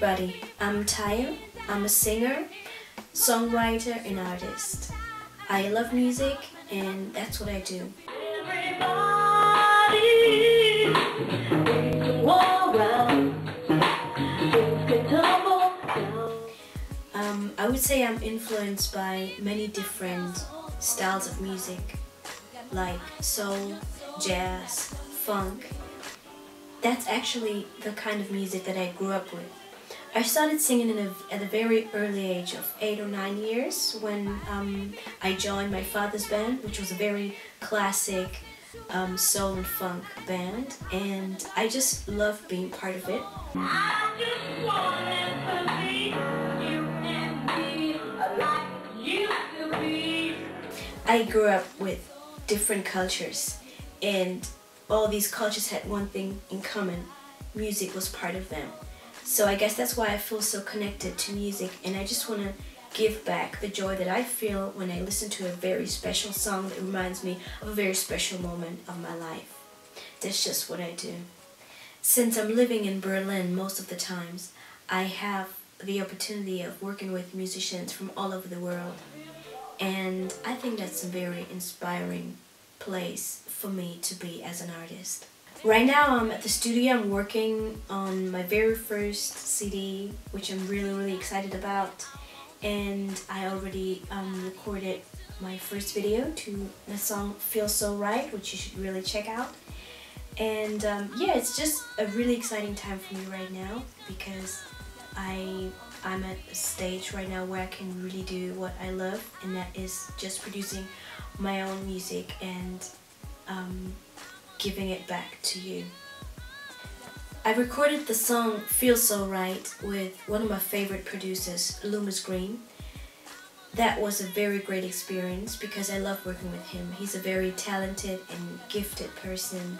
everybody, I'm Tayo. I'm a singer, songwriter, and artist. I love music, and that's what I do. I would say I'm influenced by many different styles of music, like soul, jazz, funk. That's actually the kind of music that I grew up with. I started singing at a very early age of 8 or 9 years when I joined my father's band, which was a very classic soul and funk band, and I just loved being part of it. I grew up with different cultures, and all these cultures had one thing in common: music was part of them. So I guess that's why I feel so connected to music, and I just want to give back the joy that I feel when I listen to a very special song that reminds me of a very special moment of my life. That's just what I do. Since I'm living in Berlin most of the times, I have the opportunity of working with musicians from all over the world, and I think that's a very inspiring place for me to be as an artist. Right now I'm at the studio. I'm working on my very first CD, which I'm really excited about, and I already recorded my first video to the song Feels So Right, which you should really check out. And yeah, it's just a really exciting time for me right now, because I'm at a stage right now where I can really do what I love, and that is just producing my own music and giving it back to you. I recorded the song Feels So Right with one of my favorite producers, Loomis Green. That was a very great experience because I love working with him. He's a very talented and gifted person,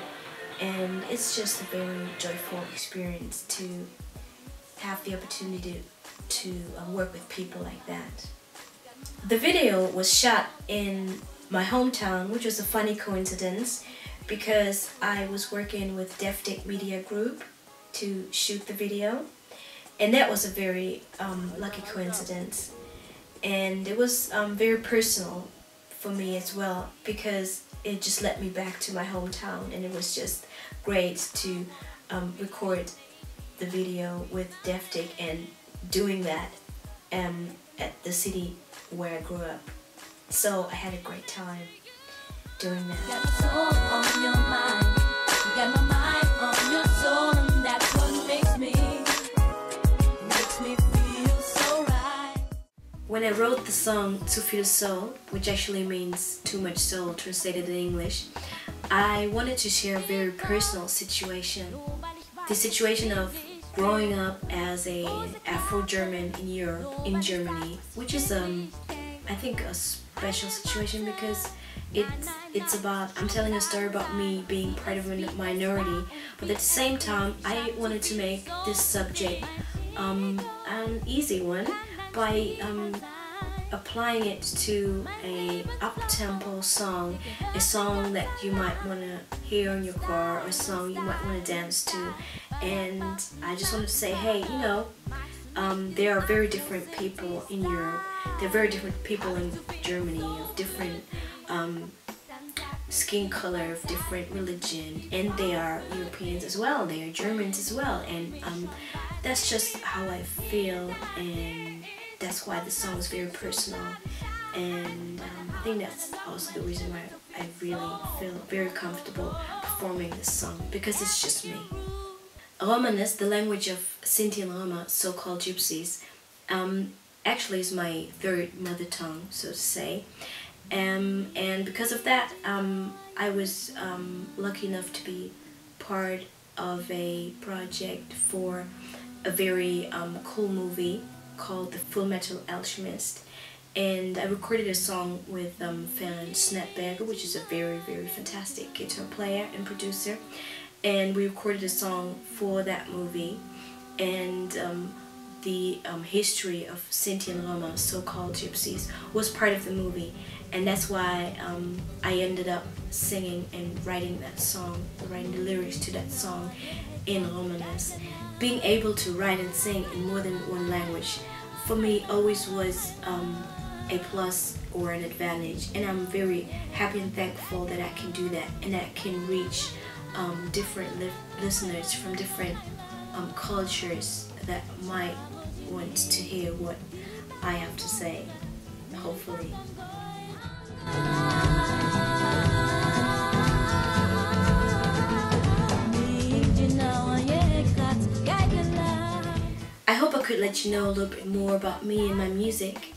and it's just a very joyful experience to have the opportunity to work with people like that. The video was shot in my hometown, which was a funny coincidence because I was working with Deftic Media Group to shoot the video, and that was a very lucky coincidence, and it was very personal for me as well, because it just led me back to my hometown, and it was just great to record the video with Deftic and doing that at the city where I grew up. So I had a great time doing that. Got my soul on your mind. You got my mind on your soul, and that's what makes me feel so right. When I wrote the song To Feel So, which actually means too much soul translated in English, I wanted to share a very personal situation. The situation of growing up as an Afro-German in Europe, in Germany, which is I think a special situation because it's about, I'm telling a story about me being part of a minority, but at the same time I wanted to make this subject an easy one by applying it to a up-tempo song, a song that you might want to hear in your car, or a song you might want to dance to. And I just wanted to say, hey, you know, there are very different people in Europe, there are very different people in Germany, of different skin color, of different religion, and they are Europeans as well, they are Germans as well, and that's just how I feel, and that's why the song is very personal, and I think that's also the reason why I really feel very comfortable performing this song, because it's just me. Romanes, the language of Sinti and Roma, so-called gypsies, actually is my third mother tongue, so to say, and because of that I was lucky enough to be part of a project for a very cool movie called The Full Metal Alchemist, and I recorded a song with Fan Snapberger, which is a very fantastic guitar player and producer, and we recorded a song for that movie, and the history of Sinti and Roma, so-called gypsies, was part of the movie, and that's why I ended up singing and writing that song, writing the lyrics to that song in Romanes. being able to write and sing in more than one language for me always was a plus or an advantage, and I'm very happy and thankful that I can do that and that I can reach different listeners from different cultures that might want to hear what I have to say, hopefully. I hope I could let you know a little bit more about me and my music.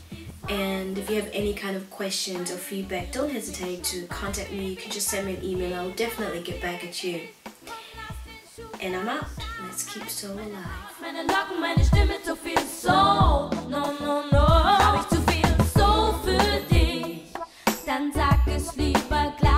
And if you have any kind of questions or feedback, don't hesitate to contact me. You can just send me an email. I'll definitely get back at you. And I'm out. Let's keep soul alive. Meine Locken, meine Stimme zu viel Soul. No, no, no. Hab ich zu viel Soul für dich? Dann sag es lieber gleich.